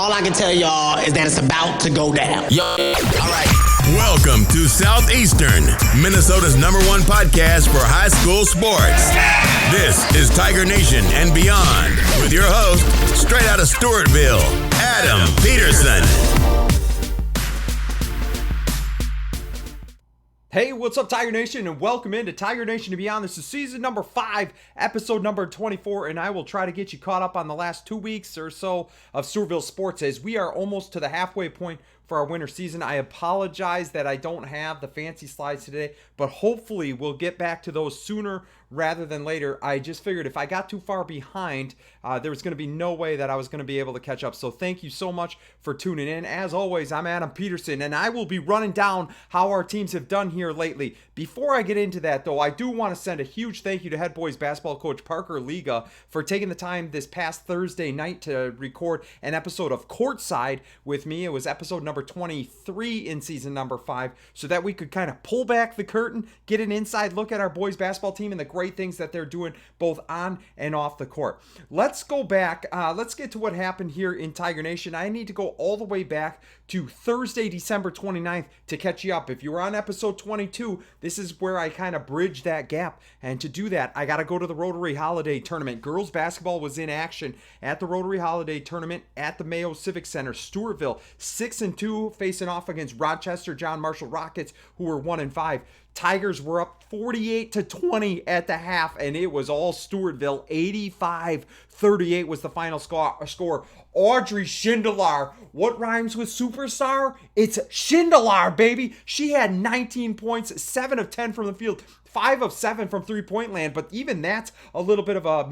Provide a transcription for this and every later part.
All I can tell y'all is that it's about to go down. Yo. All right. Welcome to Southeastern, Minnesota's #1 podcast for high school sports. This is Tiger Nation and Beyond with your host, straight out of Stewartville, Adam Peterson. Hey, what's up, Tiger Nation, and welcome into Tiger Nation and Beyond. This is season number 5, episode number 24, and I will try to get you caught up on the last 2 weeks or so of Stewartville sports as we are almost to the halfway point for our winter season. I apologize that I don't have the fancy slides today, but hopefully we'll get back to those sooner rather than later. I just figured if I got too far behind, there was going to be no way that I was going to be able to catch up. So thank you so much for tuning in. As always, I'm Adam Peterson, and I will be running down how our teams have done here lately. Before I get into that, though, I do want to send a huge thank you to head boys basketball coach Parker Liga for taking the time this past Thursday night to record an episode of Courtside with me. It was episode number 23 in season number 5, so that we could kind of pull back the curtain, get an inside look at our boys basketball team and the great things that they're doing both on and off the court. Let's go back. Let's get to what happened here in Tiger Nation. I need to go all the way back to Thursday, December 29th to catch you up. If you were on episode 22, this is where I kind of bridge that gap. And to do that, I got to go to the Rotary Holiday Tournament. Girls basketball was in action at the Rotary Holiday Tournament at the Mayo Civic Center. Stewartville 6-2 facing off against Rochester John Marshall Rockets, who were 1-5. Tigers were up 48-20 at the half, and it was all Stewartville. 85-38 was the final score. Audrey Schindler. What rhymes with superstar? It's Schindler, baby. She had 19 points, 7 of 10 from the field, 5 of 7 from three-point land, but even that's a little bit of a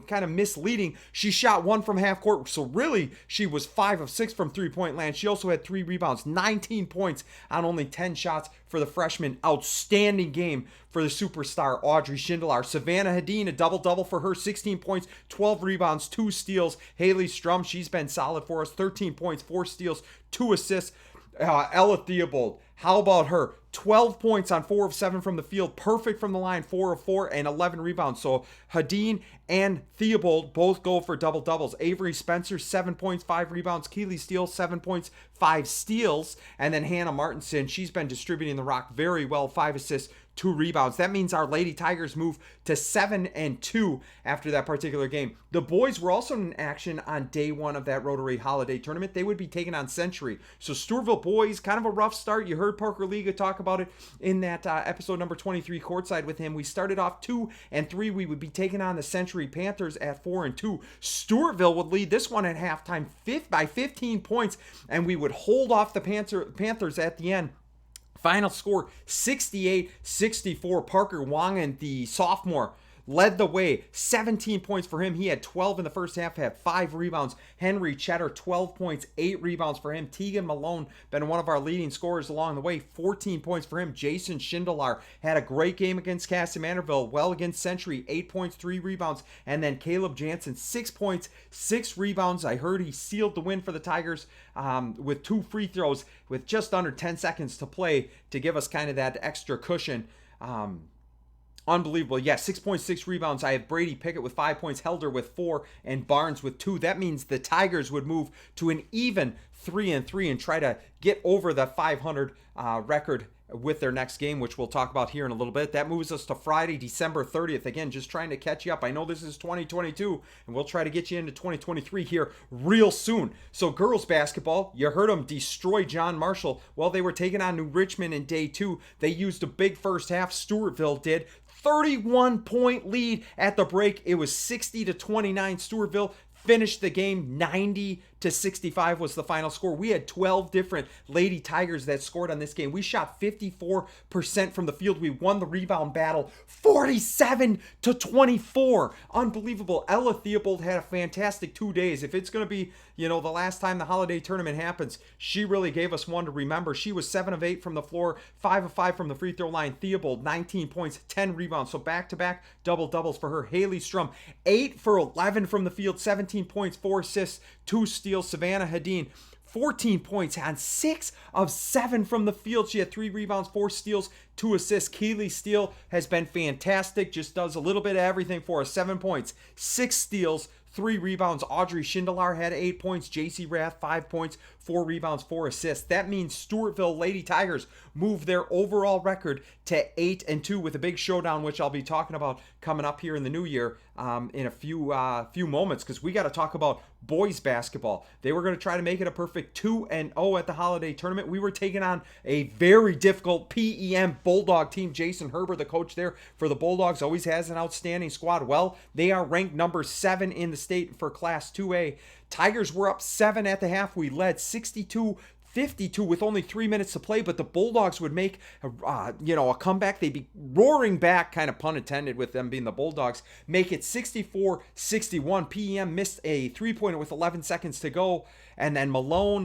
kind of misleading. She shot 1 from half court, so really she was 5 of 6 from three-point land. She also had 3 rebounds, 19 points on only 10 shots for the freshman. Outstanding game for the superstar Audrey Schindler. Savannah Hedin, a double-double for her, 16 points, 12 rebounds, 2 steals. Haley Strum, she's been solid for us, 13 points, 4 steals, 2 assists. Ella Theobald, how about her? 12 points on 4 of 7 from the field, perfect from the line, 4 of 4, and 11 rebounds. So Hedin and Theobald both go for double doubles. Avery Spencer, 7 points, 5 rebounds. Keely Steele, 7 points, 5 steals. And then Hannah Martinson, she's been distributing the rock very well, 5 assists, 2 rebounds. That means our Lady Tigers move to 7-2 after that particular game. The boys were also in action on day 1 of that Rotary Holiday Tournament. They would be taking on Century. So Stewartville boys, kind of a rough start. You heard Parker Liga talk about it in that episode number 23 courtside with him. We started off 2-3. We would be taking on the Century Panthers at 4-2. Stewartville would lead this one at halftime by 15 points, and we would hold off the Panthers at the end. Final score 68-64. Parker Wangen, the sophomore, led the way. 17 points for him. He had 12 in the first half, had 5 rebounds. Henry Cheddar, 12 points, 8 rebounds for him. Tegan Malone, been one of our leading scorers along the way, 14 points for him. Jason Schindler had a great game against Cassie Manderville, well against Century, 8 points, 3 rebounds. And then Caleb Jansen, 6 points, 6 rebounds. I heard he sealed the win for the Tigers with 2 free throws with just under 10 seconds to play to give us kind of that extra cushion. Unbelievable. Yeah, 6.6 rebounds. I have Brady Pickett with 5 points, Helder with 4, and Barnes with 2. That means the Tigers would move to an even 3-3 and try to get over the 500 record with their next game, which we'll talk about here in a little bit. That moves us to Friday, December 30th. Again, just trying to catch you up. I know this is 2022, and we'll try to get you into 2023 here real soon. So girls basketball, you heard them destroy John Marshall. Well, they were taking on New Richmond in day 2. They used a big first half. Stewartville did. 31-point lead at the break. It was 60-29. Stewartville finished the game. 90-65 was the final score. We had 12 different Lady Tigers that scored on this game. We shot 54% from the field. We won the rebound battle 47-24. Unbelievable. Ella Theobald had a fantastic 2 days. If it's going to be, the last time the holiday tournament happens, she really gave us one to remember. She was 7 of 8 from the floor, 5 of 5 from the free throw line. Theobald, 19 points, 10 rebounds. So back-to-back double doubles for her. Haley Strum, 8 for 11 from the field, 17 points, 4 assists, 2 steals. Savannah Hedin, 14 points on 6 of 7 from the field. She had 3 rebounds, 4 steals, 2 assists. Keely Steele has been fantastic, just does a little bit of everything for us. 7 points, 6 steals, 3 rebounds. Audrey Schindler had 8 points. JC Rath, 5 points, 4 rebounds, 4 assists. That means Stewartville Lady Tigers move their overall record to 8-2 with a big showdown, which I'll be talking about coming up here in the new year in a few moments, because we got to talk about boys basketball. They were going to try to make it a perfect 2-0 at the holiday tournament. We were taking on a very difficult PEM Bulldog team. Jason Herber, the coach there for the Bulldogs, always has an outstanding squad. Well, they are ranked number 7 in the state for Class 2A. Tigers were up 7 at the half. We led 62-52 with only 3 minutes to play, but the Bulldogs would make a comeback. They'd be roaring back, kind of pun intended with them being the Bulldogs, make it 64-61. PEM missed a 3-pointer with 11 seconds to go, and then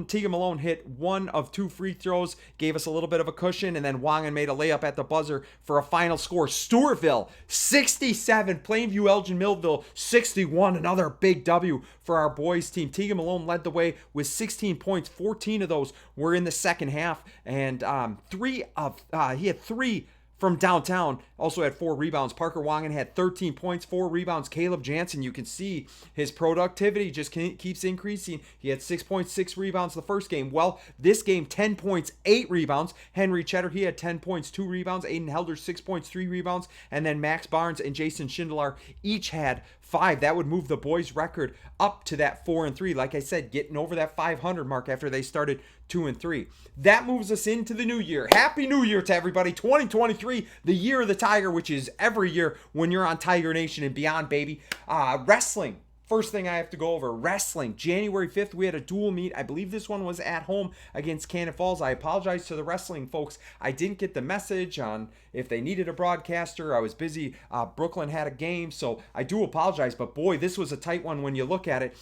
Tegan Malone hit 1 of 2 free throws, gave us a little bit of a cushion, and then Wangen made a layup at the buzzer for a final score. Stewartville 67, Plainview Elgin Millville 61, another big W for our boys team. Tegan Malone led the way with 16 points. 14 of those were in the second half, and he had 3 from downtown. Also had 4 rebounds. Parker Wangen had 13 points, 4 rebounds. Caleb Jansen, you can see his productivity just keeps increasing. He had 6.6 rebounds the first game. Well, this game, 10 points, 8 rebounds. Henry Cheddar, he had 10 points, 2 rebounds. Aiden Helder, 6 points, 3 rebounds. And then Max Barnes and Jason Schindler each had 5. That would move the boys' record up to that 4-3. Like I said, getting over that 500 mark after they started 2-3. That moves us into the new year. Happy New Year to everybody. 2023, the year of the Tiger, which is every year when you're on Tiger Nation and beyond, baby. Wrestling. First thing I have to go over, wrestling. January 5th, we had a dual meet. I believe this one was at home against Cannon Falls. I apologize to the wrestling folks. I didn't get the message on if they needed a broadcaster. I was busy. Brooklyn had a game, so I do apologize. But boy, this was a tight one when you look at it.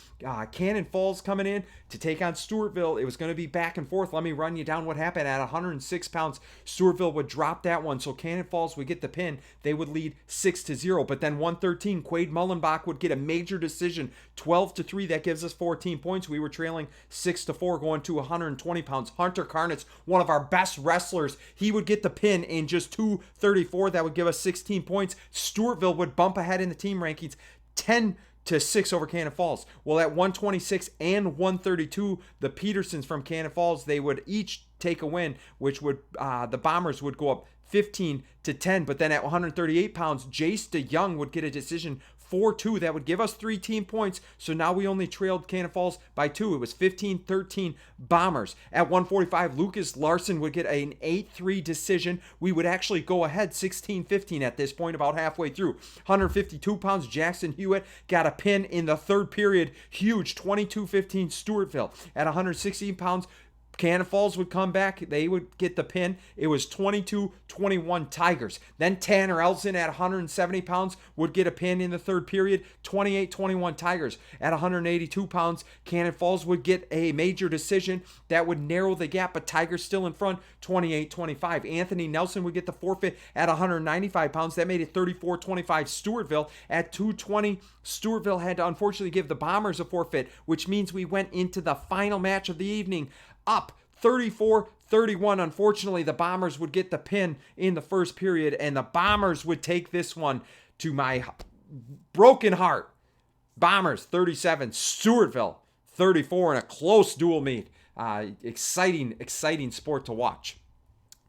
Cannon Falls coming in to take on Stewartville. It was going to be back and forth. Let me run you down what happened. At 106 pounds, Stewartville would drop that one, so Cannon Falls would get the pin. They would lead 6-0. But then 113, Quade Mullenbach would get a major decision. 12-3, that gives us 14 points. We were trailing 6-4 going to 120 pounds. Hunter Karnitz, one of our best wrestlers, he would get the pin in just 2:34. That would give us 16 points. Stewartville would bump ahead in the team rankings 10-6 over Cannon Falls. Well, at 126 and 132, the Petersons from Cannon Falls, they would each take a win, which would the Bombers would go up 15-10. But then at 138 pounds, Jace DeYoung would get a decision 4-2. That would give us 3 team points. So now we only trailed Cannon Falls by 2. It was 15-13 Bombers. At 145, Lucas Larson would get an 8-3 decision. We would actually go ahead 16-15 at this point, about halfway through. 152 pounds, Jackson Hewitt got a pin in the third period. Huge, 22-15 Stewartville. At 116 pounds, Cannon Falls would come back. They would get the pin. It was 22-21 Tigers. Then Tanner Elson at 170 pounds would get a pin in the third period. 28-21 Tigers. At 182 pounds, Cannon Falls would get a major decision that would narrow the gap, but Tigers still in front, 28-25. Anthony Nelson would get the forfeit at 195 pounds. That made it 34-25 Stewartville. At 220, Stewartville had to unfortunately give the Bombers a forfeit, which means we went into the final match of the evening up 34-31. Unfortunately, the Bombers would get the pin in the first period, and the Bombers would take this one to my broken heart. Bombers 37, Stewartville 34 in a close dual meet. Exciting sport to watch.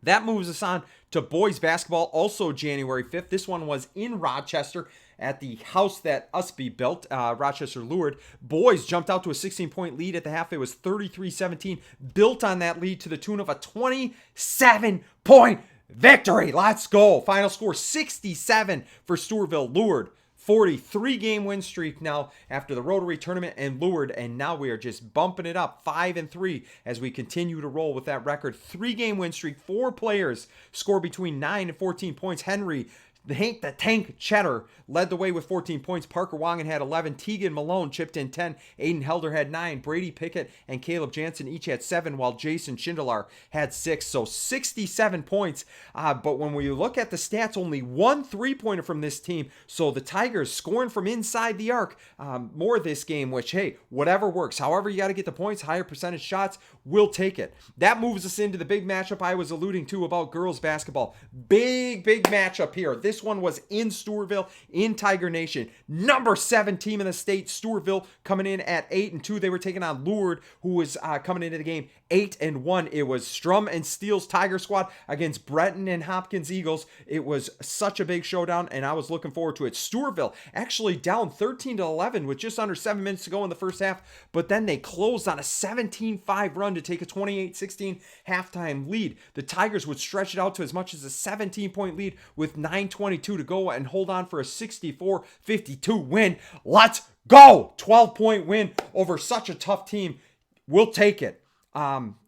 That moves us on to boys basketball, also January 5th. This one was in Rochester at the house that Usby built, Rochester Lured. Boys jumped out to a 16-point lead at the half. It was 33-17, built on that lead to the tune of a 27-point victory. Let's go. Final score 67 for Stewartville. Lured 43-game win streak now after the Rotary Tournament and Lured, and now we are just bumping it up 5-3 as we continue to roll with that record. 3-game win streak. 4 players score between 9 and 14 points. Henry Hank the Tank Cheddar led the way with 14 points. Parker Wangen had 11. Tegan Malone chipped in 10. Aiden Helder had 9. Brady Pickett and Caleb Jansen each had 7, while Jason Schindler had 6. So 67 points. But when we look at the stats, only 1 3-pointer from this team. So the Tigers scoring from inside the arc more this game, which, hey, whatever works. However you got to get the points, higher percentage shots, we'll take it. That moves us into the big matchup I was alluding to about girls basketball. Big matchup here. This one was in Stewartville, in Tiger Nation. Number 7 team in the state, Stewartville, coming in at 8-2. They were taking on Lourdes, who was coming into the game 8-1. It was Strum and Steele's Tiger Squad against Breton and Hopkins Eagles. It was such a big showdown, and I was looking forward to it. Stewartville actually down 13-11 with just under 7 minutes to go in the first half, but then they closed on a 17-5 run to take a 28-16 halftime lead. The Tigers would stretch it out to as much as a 17-point lead with 9:22 to go and hold on for a 64-52 win. Let's go! 12-point win over such a tough team. We'll take it.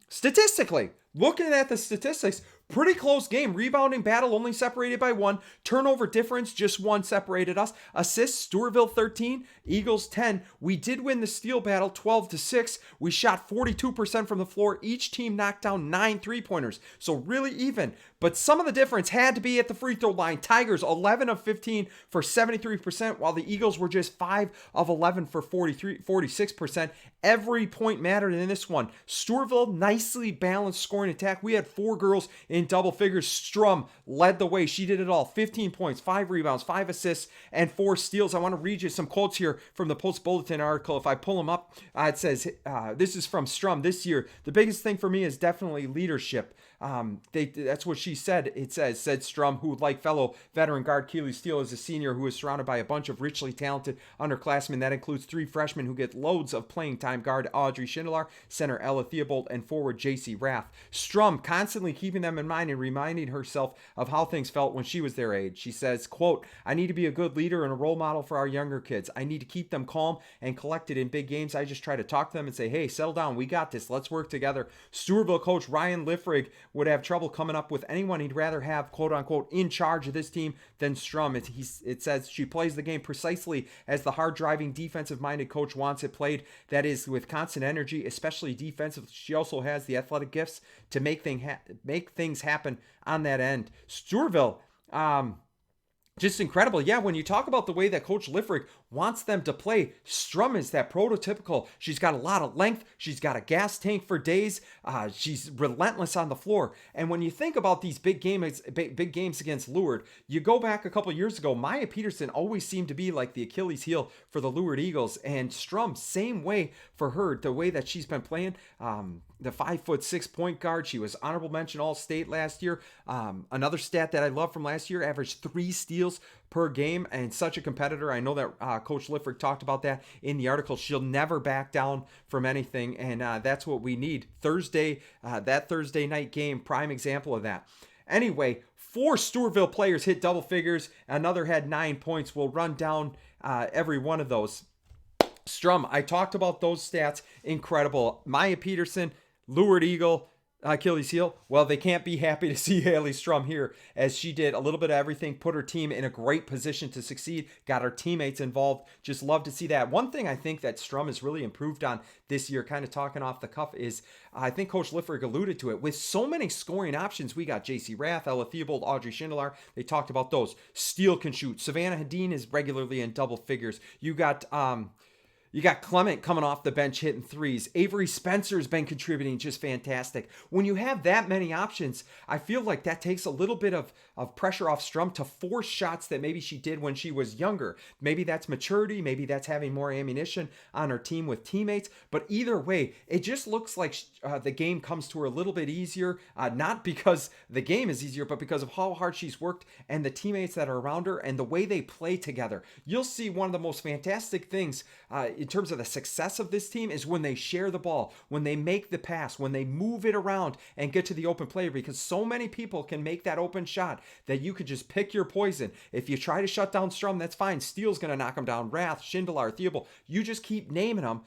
Statistically, looking at the statistics, pretty close game. Rebounding battle only separated by 1. Turnover difference, just 1 separated us. Assists, Stewartville 13, Eagles 10. We did win the steal battle 12-6. We shot 42% from the floor. Each team knocked down 9 3-pointers. So really even. But some of the difference had to be at the free throw line. Tigers 11 of 15 for 73%, while the Eagles were just 5 of 11 for 46%. Every point mattered in this one. Stewartville, nicely balanced scoring attack. We had 4 girls in double figures. Strum led the way. She did it all. 15 points, 5 rebounds, 5 assists, and 4 steals. I want to read you some quotes here from the Post Bulletin article. If I pull them up, it says, this is from Strum this year. The biggest thing for me is definitely leadership. That's what she said. It said Strum, who, like fellow veteran guard Keely Steele, is a senior who is surrounded by a bunch of richly talented underclassmen. That includes 3 freshmen who get loads of playing time: guard Audrey Schindler, center Ella Theobald, and forward JC Rath. Strum constantly keeping them in mind and reminding herself of how things felt when she was their age. She says, quote, "I need to be a good leader and a role model for our younger kids. I need to keep them calm and collected in big games. I just try to talk to them and say, hey, settle down. We got this. Let's work together." Stewartville coach Ryan Liffrig would have trouble coming up with anyone he'd rather have, quote unquote, in charge of this team than Strum. It says she plays the game precisely as the hard-driving, defensive-minded coach wants it played. That is, with constant energy, especially defensive. She also has the athletic gifts to make things happen on that end. Stewartville, just incredible. Yeah, when you talk about the way that Coach Liffrig wants them to play, Strum is that prototypical. She's got a lot of length. She's got a gas tank for days. She's relentless on the floor. And when you think about these big games against Lourdes, you go back a couple years ago, Maya Peterson always seemed to be like the Achilles heel for the Lourdes Eagles. And Strum, same way for her, the way that she's been playing. The 5'6" point guard. She was honorable mention All-State last year. Another stat that I love from last year, averaged 3 steals per game, and such a competitor. I know that Coach Liffrig talked about that in the article. She'll never back down from anything, and that's what we need. That Thursday night game, prime example of that. Anyway, 4 Stewartville players hit double figures. Another had 9 points. We'll run down every one of those. Strum, I talked about those stats. Incredible. Maya Peterson, Lourdes Eagle, Achilles heel. Well, they can't be happy to see Haley Strum here, as she did a little bit of everything, put her team in a great position to succeed, got her teammates involved. Just love to see that. One thing I think that Strum has really improved on this year, kind of talking off the cuff, is I think Coach Liffrig alluded to it. With so many scoring options, we got JC Rath, Ella Theobald, Audrey Schindler. They talked about those. Steele can shoot. Savannah Hadeen is regularly in double figures. You got Clement coming off the bench hitting threes. Avery Spencer's been contributing just fantastic. When you have that many options, I feel like that takes a little bit of pressure off Strum to force shots that maybe she did when she was younger. Maybe that's maturity. Maybe that's having more ammunition on her team with teammates. But either way, it just looks like the game comes to her a little bit easier. Not because the game is easier, but because of how hard she's worked and the teammates that are around her and the way they play together. You'll see one of the most fantastic things in terms of the success of this team is when they share the ball, when they make the pass, when they move it around and get to the open player, because so many people can make that open shot that you could just pick your poison. If you try to shut down Strum, that's fine. Steele's going to knock him down. Rath, Schindler, Theobald, you just keep naming them.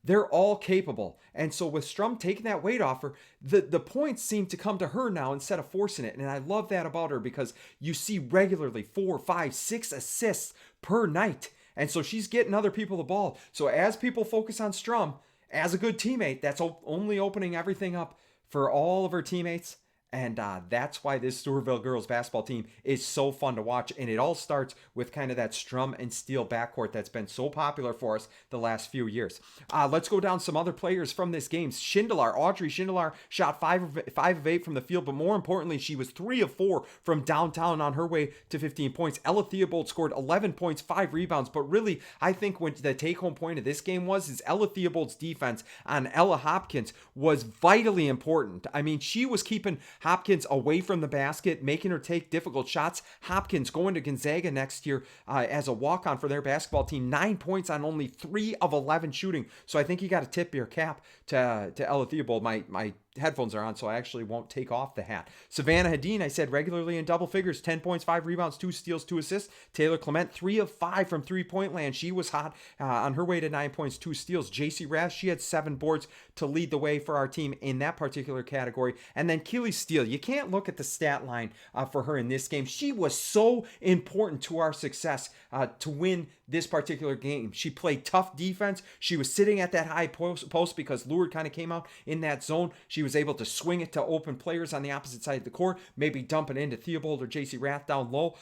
They're all capable. And so with Strum taking that weight off her, the points seem to come to her now instead of forcing it. And I love that about her, because you see regularly 4, 5, 6 assists per night. And so she's getting other people the ball. So as people focus on Strum, as a good teammate, that's only opening everything up for all of her teammates And that's why this Stewartville girls basketball team is so fun to watch. And it all starts with kind of that Strum and Steele backcourt that's been so popular for us the last few years. Let's go down some other players from this game. Audrey Schindler shot 5 of 8 from the field, but more importantly, she was 3 of 4 from downtown on her way to 15 points. Ella Theobald scored 11 points, 5 rebounds, but really, I think when the take-home point of this game is Ella Theobald's defense on Ella Hopkins was vitally important. I mean, she was keeping Hopkins away from the basket, making her take difficult shots. Hopkins going to Gonzaga next year as a walk-on for their basketball team. 9 points on only 3 of 11 shooting. So I think you got to tip your cap to Ella Theobald. My headphones are on, so I actually won't take off the hat. Savannah Hadeen, I said regularly in double figures, 10 points, 5 rebounds, 2 steals, 2 assists. Taylor Clement, 3 of 5 from three-point land. She was hot on her way to 9 points, 2 steals. JC Rath, she had 7 boards to lead the way for our team in that particular category. And then Keely Steele, you can't look at the stat line for her in this game. She was so important to our success to win this particular game. She played tough defense. She was sitting at that high post because Lure kind of came out in that zone. She was able to swing it to open players on the opposite side of the court, maybe dump it into Theobald or JC Rath down low.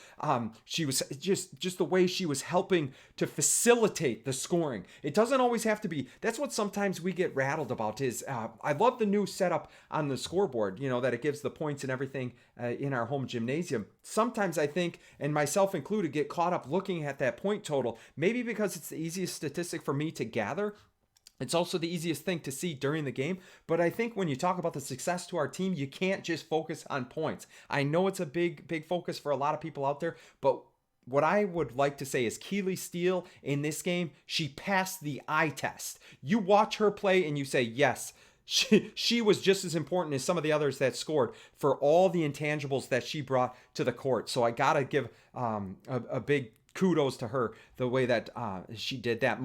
She was just the way she was helping to facilitate the scoring. It doesn't always have to be. That's what sometimes we get rattled about is I love the new setup on the scoreboard, that it gives the points and everything in our home gymnasium. Sometimes I think, and myself included, get caught up looking at that point total, maybe because it's the easiest statistic for me to gather. It's also the easiest thing to see during the game, but I think when you talk about the success to our team, you can't just focus on points. I know it's a big focus for a lot of people out there, but what I would like to say is Keely Steele in this game, she passed the eye test. You watch her play and you say, yes, she was just as important as some of the others that scored for all the intangibles that she brought to the court. So I got to give a big kudos to her, the way that she did that.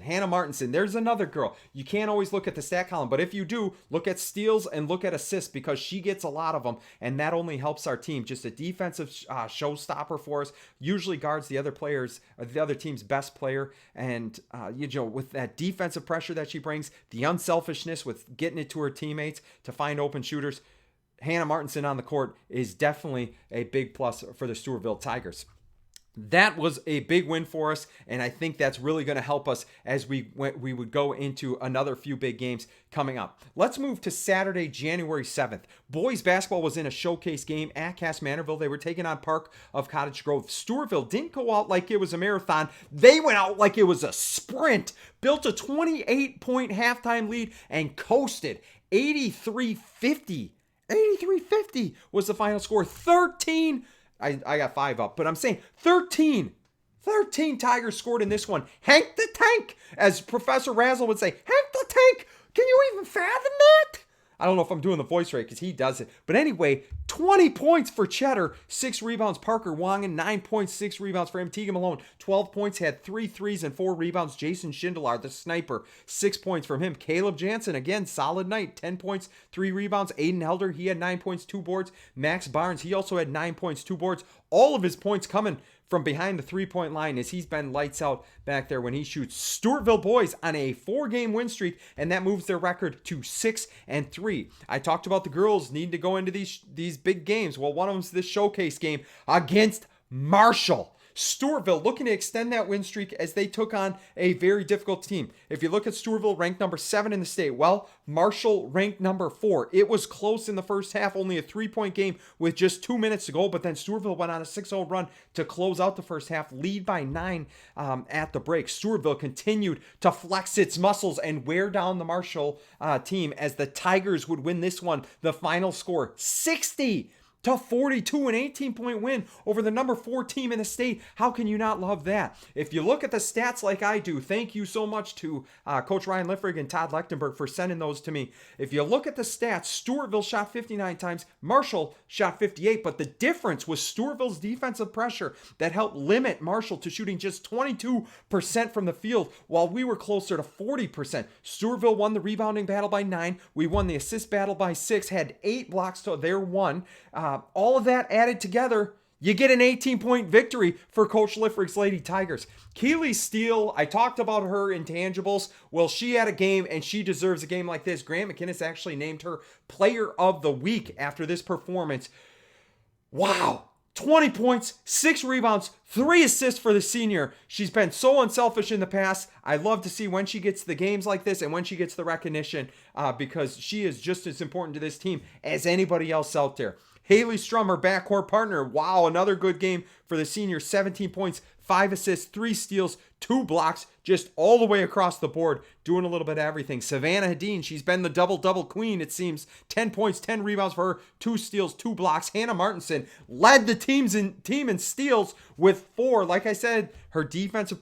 Hannah Martinson, there's another girl. You can't always look at the stat column, but if you do, look at steals and look at assists because she gets a lot of them, and that only helps our team. Just a defensive showstopper for us, usually guards the other players, or the other team's best player, and with that defensive pressure that she brings, the unselfishness with getting it to her teammates to find open shooters, Hannah Martinson on the court is definitely a big plus for the Stewartville Tigers. That was a big win for us, and I think that's really going to help us as we would go into another few big games coming up. Let's move to Saturday, January 7th. Boys basketball was in a showcase game at Cass Manorville. They were taking on Park of Cottage Grove. Stewartville didn't go out like it was a marathon. They went out like it was a sprint, built a 28-point halftime lead, and coasted 83-50. 83-50 was the final score. 13 I got 5 up, but I'm saying 13 Tigers scored in this one. Hank the Tank, as Professor Razzle would say. Hank the Tank, can you even fathom that? I don't know if I'm doing the voice right because he does it. But anyway, 20 points for Cheddar, 6 rebounds. Parker Wangen, 9 points, 6 rebounds for him. Tegan Malone, 12 points, had 3 threes and 4 rebounds. Jason Schindler, the sniper, 6 points from him. Caleb Jansen, again, solid night, 10 points, 3 rebounds. Aiden Helder, he had 9 points, 2 boards. Max Barnes, he also had 9 points, 2 boards. All of his points coming from behind the 3-point line as he's been lights out back there when he shoots. Stewartville boys on a 4-game win streak, and that moves their record to 6-3. I talked about the girls needing to go into these big games. Well, one of them's this showcase game against Marshall. Stewartville looking to extend that win streak as they took on a very difficult team. If you look at Stewartville, ranked number 7 in the state. Well, Marshall ranked number 4. It was close in the first half, only a 3-point game with just 2 minutes to go, but then Stewartville went on a 6-0 run to close out the first half, lead by 9 at the break. Stewartville continued to flex its muscles and wear down the Marshall team as the Tigers would win this one. The final score, 60-42, an 18-point win over the number 4 team in the state. How can you not love that? If you look at the stats like I do, thank you so much to Coach Ryan Liffrig and Todd Lechtenberg for sending those to me. If you look at the stats, Stewartville shot 59 times, Marshall shot 58, but the difference was Stewartville's defensive pressure that helped limit Marshall to shooting just 22% from the field, while we were closer to 40%. Stewartville won the rebounding battle by 9. We won the assist battle by 6, had 8 blocks to their 1. All of that added together, You get an 18-point victory for Coach Liffrick's Lady Tigers. Keely Steele, I talked about her intangibles. Well, she had a game, and she deserves a game like this. Grant McInnes actually named her Player of the Week after this performance. Wow. 20 points, 6 rebounds, 3 assists for the senior. She's been so unselfish in the past. I love to see when she gets the games like this and when she gets the recognition because she is just as important to this team as anybody else out there. Haley Strum, her backcourt partner. Wow, another good game for the senior. 17 points, 5 assists, 3 steals, 2 blocks, just all the way across the board, doing a little bit of everything. Savannah Hadeen, she's been the double-double queen, it seems. 10 points, 10 rebounds for her, 2 steals, 2 blocks. Hannah Martinson led the team in steals with 4. Like I said, her defensive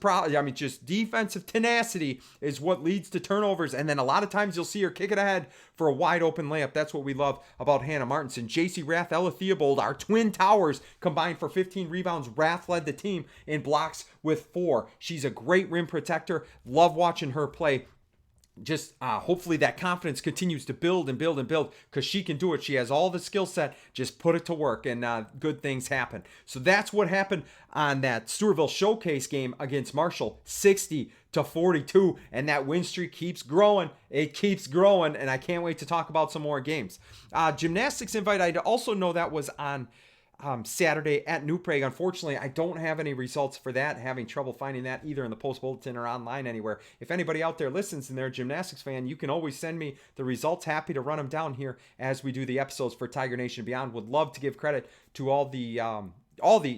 tenacity is what leads to turnovers. And then a lot of times you'll see her kick it ahead for a wide open layup. That's what we love about Hannah Martinson. JC Rath, Ella Theobald, our twin towers combined for 15 rebounds. Rath led the team in blocks with 4. She's a great rim protector. Love watching her play. Just hopefully that confidence continues to build and build and build because she can do it. She has all the skill set. Just put it to work and good things happen. So that's what happened on that Stewartville Showcase game against Marshall, 60-42. And that win streak keeps growing. It keeps growing. And I can't wait to talk about some more games. Gymnastics invite, I also know that was on Saturday at New Prague. Unfortunately, I don't have any results for that. Having trouble finding that either in the Post Bulletin or online anywhere. If anybody out there listens and they're a gymnastics fan, you can always send me the results. Happy to run them down here as we do the episodes for Tiger Nation Beyond. Would love to give credit to all the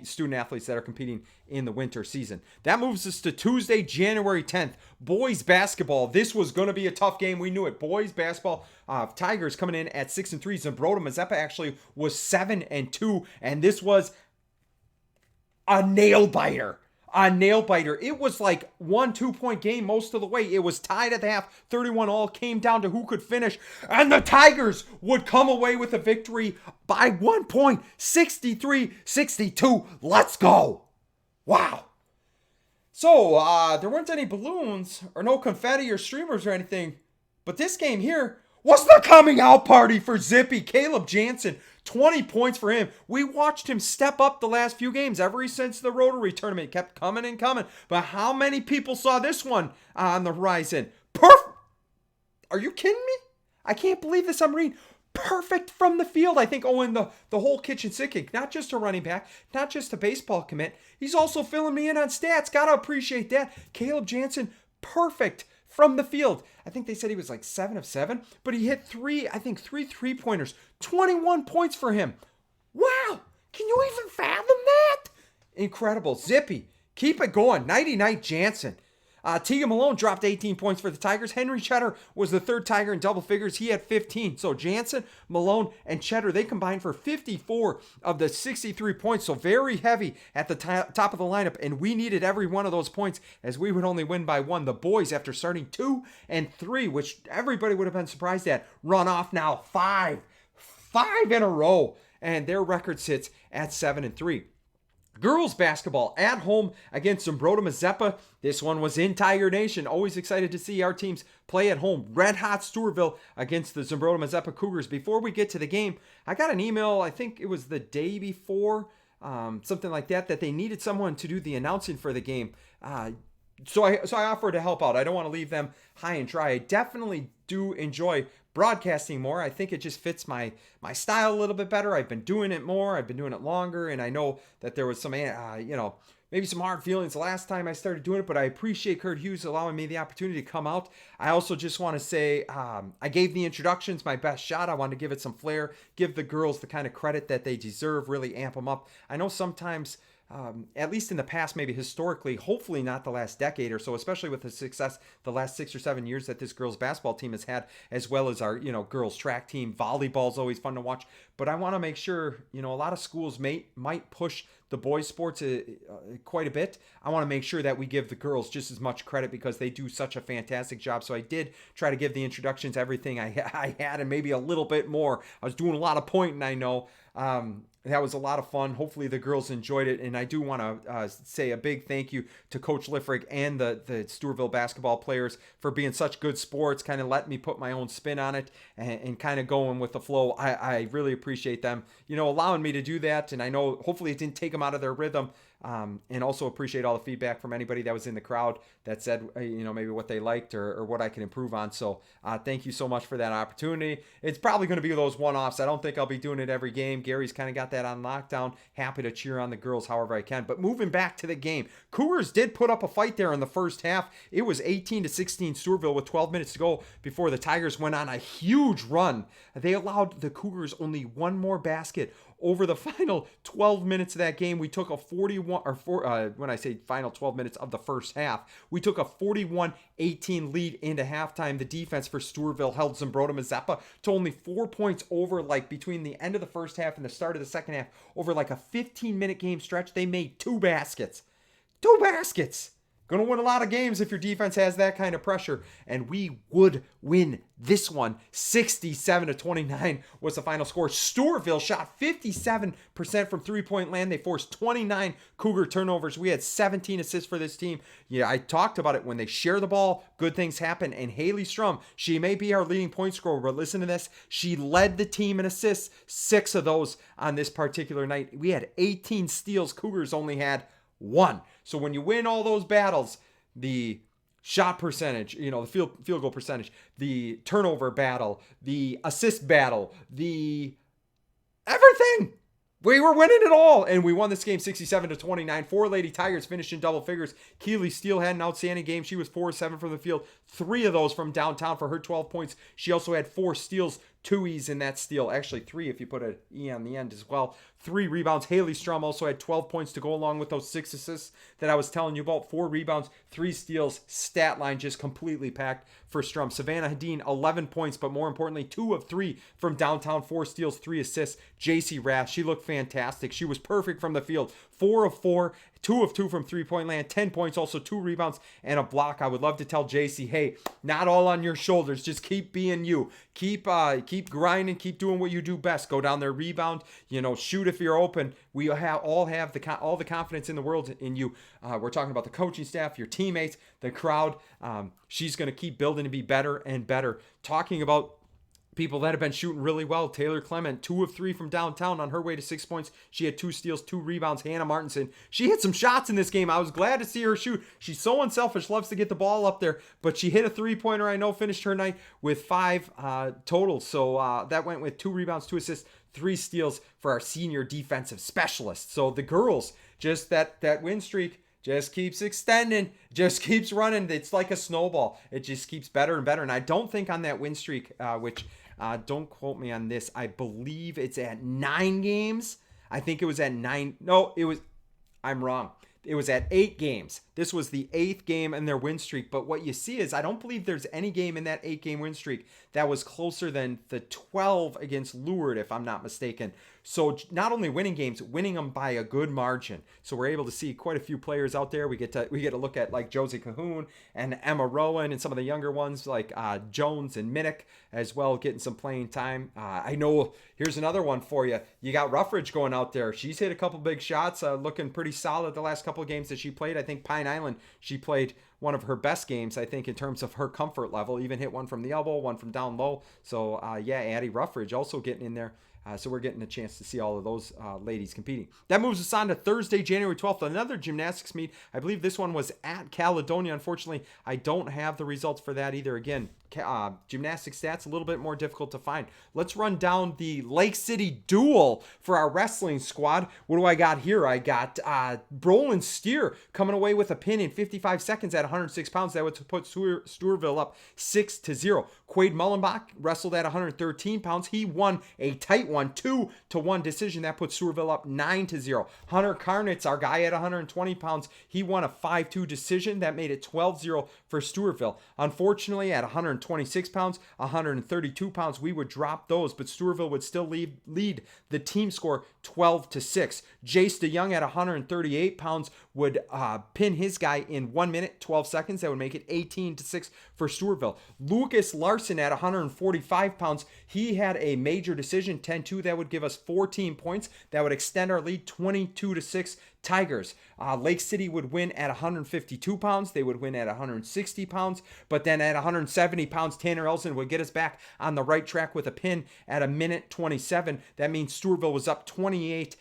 student athletes that are competing in the winter season. That moves us to Tuesday, January 10th. Boys basketball. This was going to be a tough game. We knew it. Boys basketball. Tigers coming in at 6-3. Zumbrota Mazeppa actually was 7-2. And this was a nail biter. It was like 1-2 point game most of the way. It was tied at the half, 31 all, came down to who could finish, and the Tigers would come away with a victory by 1 point, 63-62. Let's go. Wow. So, there weren't any balloons or no confetti or streamers or anything, but this game here was the coming out party for Zippy. Caleb Jansen, 20 points for him. We watched him step up the last few games ever since the Rotary tournament. Kept coming and coming. But how many people saw this one on the horizon? Are you kidding me? I can't believe this. I'm reading. Perfect from the field. I think Owen, the whole kitchen sink, not just a running back, not just a baseball commit. He's also filling me in on stats. Gotta appreciate that. Caleb Jansen, perfect from the field. I think they said he was like 7 of 7, but he hit 3 3-pointers. 21 points for him. Wow. Can you even fathom that? Incredible. Zippy, keep it going. Nighty-night Jansen. Tegan Malone dropped 18 points for the Tigers. Henry Cheddar was the third Tiger in double figures. He had 15. So Jansen, Malone, and Cheddar, they combined for 54 of the 63 points. So very heavy at the top of the lineup. And we needed every one of those points as we would only win by 1. The boys, after starting 2 and 3, which everybody would have been surprised at, run off now 5 in a row. And their record sits at 7-3. Girls basketball at home against Zumbrota Mazeppa. This one was in Tiger Nation. Always excited to see our teams play at home. Red hot Stewartville against the Zumbrota Mazeppa Cougars. Before we get to the game, I got an email, I think it was the day before, something like that they needed someone to do the announcing for the game. So I offered to help out. I don't want to leave them high and dry. I definitely do enjoy broadcasting more. I think it just fits my style a little bit better. I've been doing it more. I've been doing it longer, and I know that there was some, maybe some hard feelings the last time I started doing it, but I appreciate Kurt Hughes allowing me the opportunity to come out. I also just want to say I gave the introductions my best shot. I wanted to give it some flair, give the girls the kind of credit that they deserve, really amp them up. I know sometimes, at least in the past, maybe historically, hopefully not the last decade or so, especially with the success the last 6 or 7 years that this girls basketball team has had, as well as our, girls track team. Volleyball is always fun to watch, but I want to make sure, a lot of schools might push the boys sports quite a bit. I want to make sure that we give the girls just as much credit because they do such a fantastic job. So I did try to give the introductions everything I had and maybe a little bit more. I was doing a lot of pointing, I know. that was a lot of fun. Hopefully the girls enjoyed it. And I do want to say a big thank you to Coach Liffrick and the Stewartville basketball players for being such good sports, kind of letting me put my own spin on it and kind of going with the flow. I really appreciate them, allowing me to do that. And I know hopefully it didn't take them out of their rhythm. And also appreciate all the feedback from anybody that was in the crowd that said, maybe what they liked or what I can improve on. So thank you so much for that opportunity. It's probably going to be those one-offs. I don't think I'll be doing it every game. Gary's kind of got that on lockdown. Happy to cheer on the girls however I can. But moving back to the game, Cougars did put up a fight there in the first half. It was 18-16 Stewartville with 12 minutes to go before the Tigers went on a huge run. They allowed the Cougars only one more basket. Over the final 12 minutes of that game, we took a 41, when I say final 12 minutes of the first half, we took a 41-18 lead into halftime. The defense for Stewartville held Zambroda Mazeppa to only 4 points over, between the end of the first half and the start of the second half. Over a 15-minute game stretch, they made 2 baskets. 2 baskets! Going to win a lot of games if your defense has that kind of pressure. And we would win this one. 67-29 was the final score. Stewartville shot 57% from three-point land. They forced 29 Cougar turnovers. We had 17 assists for this team. Yeah, I talked about it. When they share the ball, good things happen. And Haley Strum, she may be our leading point scorer, but listen to this. She led the team in assists, 6 of those on this particular night. We had 18 steals. Cougars only had 1. So when you win all those battles, the shot percentage, the field goal percentage, the turnover battle, the assist battle, the everything, we were winning it all. And we won this game 67-29. 4 Lady Tigers finished in double figures. Keely Steele had an outstanding game. She was 4-7 from the field, 3 of those from downtown for her 12 points. She also had 4 steals, 2 E's in that steal. Actually 3 if you put an E on the end as well. 3 rebounds. Haley Strum also had 12 points to go along with those 6 assists that I was telling you about. 4 rebounds, 3 steals. Stat line just completely packed for Strum. Savannah Hadeen, 11 points, but more importantly, 2 of 3 from downtown. 4 steals, 3 assists. JC Rath, she looked fantastic. She was perfect from the field. 4 of 4, 2 of 2 from three-point land, 10 points, also 2 rebounds and a block. I would love to tell JC, hey, not all on your shoulders. Just keep being you. Keep grinding. Keep doing what you do best. Go down there, rebound. Shoot if you're open. We all have all the confidence in the world in you. We're talking about the coaching staff, your teammates, the crowd. She's going to keep building to be better and better. Talking about people that have been shooting really well. Taylor Clement, 2 of 3 from downtown on her way to 6 points. She had 2 steals, 2 rebounds. Hannah Martinson, she hit some shots in this game. I was glad to see her shoot. She's so unselfish, loves to get the ball up there, but she hit a 3-pointer. I know finished her night with 5 total. So that went with 2 rebounds, 2 assists, 3 steals for our senior defensive specialist. So the girls, just that win streak just keeps extending, just keeps running. It's like a snowball. It just keeps better and better. And I don't think on that win streak, which don't quote me on this, I believe it's at 9 games. I think it was at 9. No, I'm wrong. It was at 8 games. This was the 8th game in their win streak. But what you see is I don't believe there's any game in that 8-game win streak that was closer than the 12 against Lourdes, if I'm not mistaken. So not only winning games, winning them by a good margin. So we're able to see quite a few players out there. We get to look at like Josie Cahoon and Emma Rowan and some of the younger ones like Jones and Minnick as well, getting some playing time. I know here's another one for you. You got Ruffridge going out there. She's hit a couple big shots, looking pretty solid the last couple of games that she played. I think Pine Island, she played one of her best games, I think, in terms of her comfort level. Even hit one from the elbow, one from down low. So, Addie Ruffridge also getting in there. So we're getting a chance to see all of those ladies competing. That moves us on to Thursday, January 12th, another gymnastics meet. I believe this one was at Caledonia. Unfortunately, I don't have the results for that either. Again, gymnastics stats a little bit more difficult to find. Let's run down the Lake City duel for our wrestling squad. What do I got here? I got Brolin Steer coming away with a pin in 55 seconds at 106 pounds. That would put Stewartville up 6-0. Quade Mullenbach wrestled at 113 pounds. He won a tight one, 2-1 decision. That puts Stewartville up 9-0. Hunter Karnitz, our guy at 120 pounds, he won a 5-2 decision. That made it 12-0 for Stewartville. Unfortunately, at 120 126 pounds, 132 pounds. We would drop those, but Stewartville would still lead the team score 12-6. Jace DeYoung at 138 pounds would pin his guy in 1 minute, 12 seconds. That would make it 18-6 for Stewartville. Lucas Larson at 145 pounds. He had a major decision, 10-2. That would give us 14 points. That would extend our lead 22-6. Tigers. Lake City would win at 152 pounds. They would win at 160 pounds. But then at 170 pounds, Tanner Elson would get us back on the right track with a pin at a minute 27. That means Stewartville was up 28-18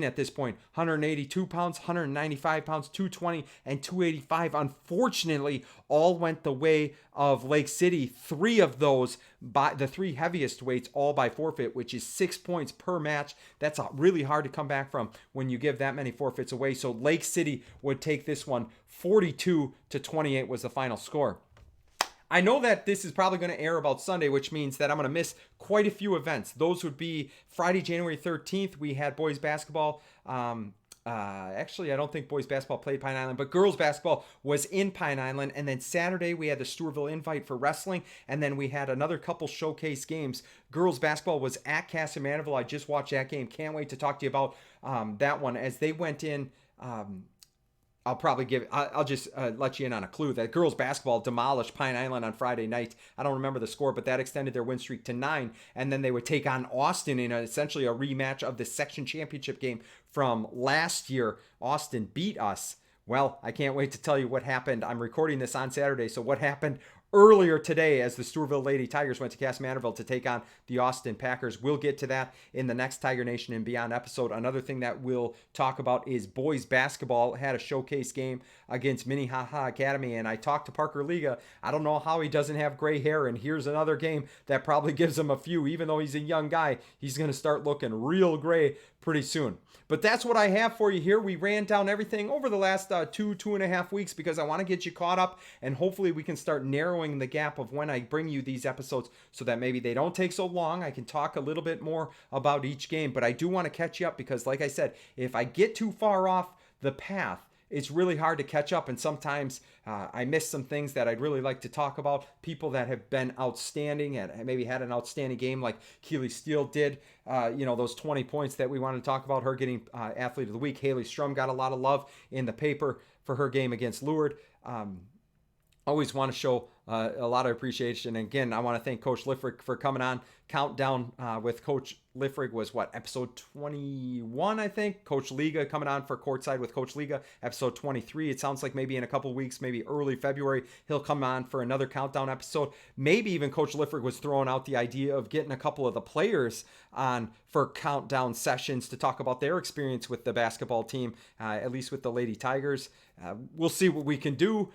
at this point. 182 pounds, 195 pounds, 220, and 285. Unfortunately, all went the way of Lake City. 3 of those, by the 3 heaviest weights, all by forfeit, which is 6 points per match. That's really hard to come back from when you give that many forfeits away. So Lake City would take this one. 42-28 was the final score. I know that this is probably going to air about Sunday, which means that I'm going to miss quite a few events. Those would be Friday, January 13th. We had boys basketball. Actually, I don't think boys basketball played Pine Island, but girls basketball was in Pine Island. And then Saturday, we had the Stewartville invite for wrestling. And then we had another couple showcase games. Girls basketball was at Casa Mandeville. I just watched that game. Can't wait to talk to you about that one. As they went in, I'll just let you in on a clue that girls basketball demolished Pine Island on Friday night. I don't remember the score, but that extended their win streak to 9. And then they would take on Austin in essentially a rematch of the section championship game from last year. Austin beat us. Well, I can't wait to tell you what happened. I'm recording this on Saturday, so what happened earlier today as the Stewartville Lady Tigers went to Casa Mandeville to take on the Austin Packers. We'll get to that in the next Tiger Nation and Beyond episode. Another thing that we'll talk about is boys basketball had a showcase game against Minnehaha Academy, and I talked to Parker Liga. I don't know how he doesn't have gray hair, and here's another game that probably gives him a few. Even though he's a young guy, he's going to start looking real gray pretty soon. But that's what I have for you here. We ran down everything over the last 2.5 weeks because I want to get you caught up, and hopefully we can start narrowing the gap of when I bring you these episodes so that maybe they don't take so long. I can talk a little bit more about each game, but I do want to catch you up because, like I said, if I get too far off the path, it's really hard to catch up, and sometimes I miss some things that I'd really like to talk about. People that have been outstanding and maybe had an outstanding game like Keely Steele did. Those 20 points that we wanted to talk about, her getting Athlete of the Week. Haley Strum got a lot of love in the paper for her game against Lourdes. Always want to show a lot of appreciation. And again, I want to thank Coach Liffrick for coming on. Countdown with Coach Liffrick was episode 21, I think. Coach Liga coming on for Courtside with Coach Liga, episode 23. It sounds like maybe in a couple weeks, maybe early February, he'll come on for another countdown episode. Maybe even Coach Liffrick was throwing out the idea of getting a couple of the players on for countdown sessions to talk about their experience with the basketball team, at least with the Lady Tigers. We'll see what we can do.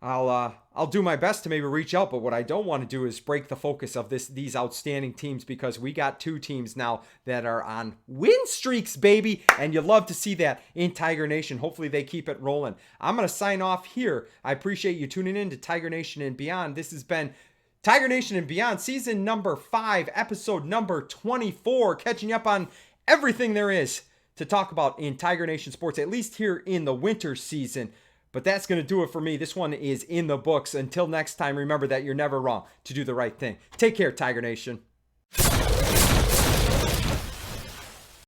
I'll do my best to maybe reach out, but what I don't want to do is break the focus of these outstanding teams, because we got 2 teams now that are on win streaks, baby, and you love to see that in Tiger Nation. Hopefully they keep it rolling. I'm going to sign off here. I appreciate you tuning in to Tiger Nation and Beyond. This has been Tiger Nation and Beyond, season number 5, episode number 24, catching you up on everything there is to talk about in Tiger Nation sports, at least here in the winter season. But that's going to do it for me. This one is in the books. Until next time, remember that you're never wrong to do the right thing. Take care, Tiger Nation.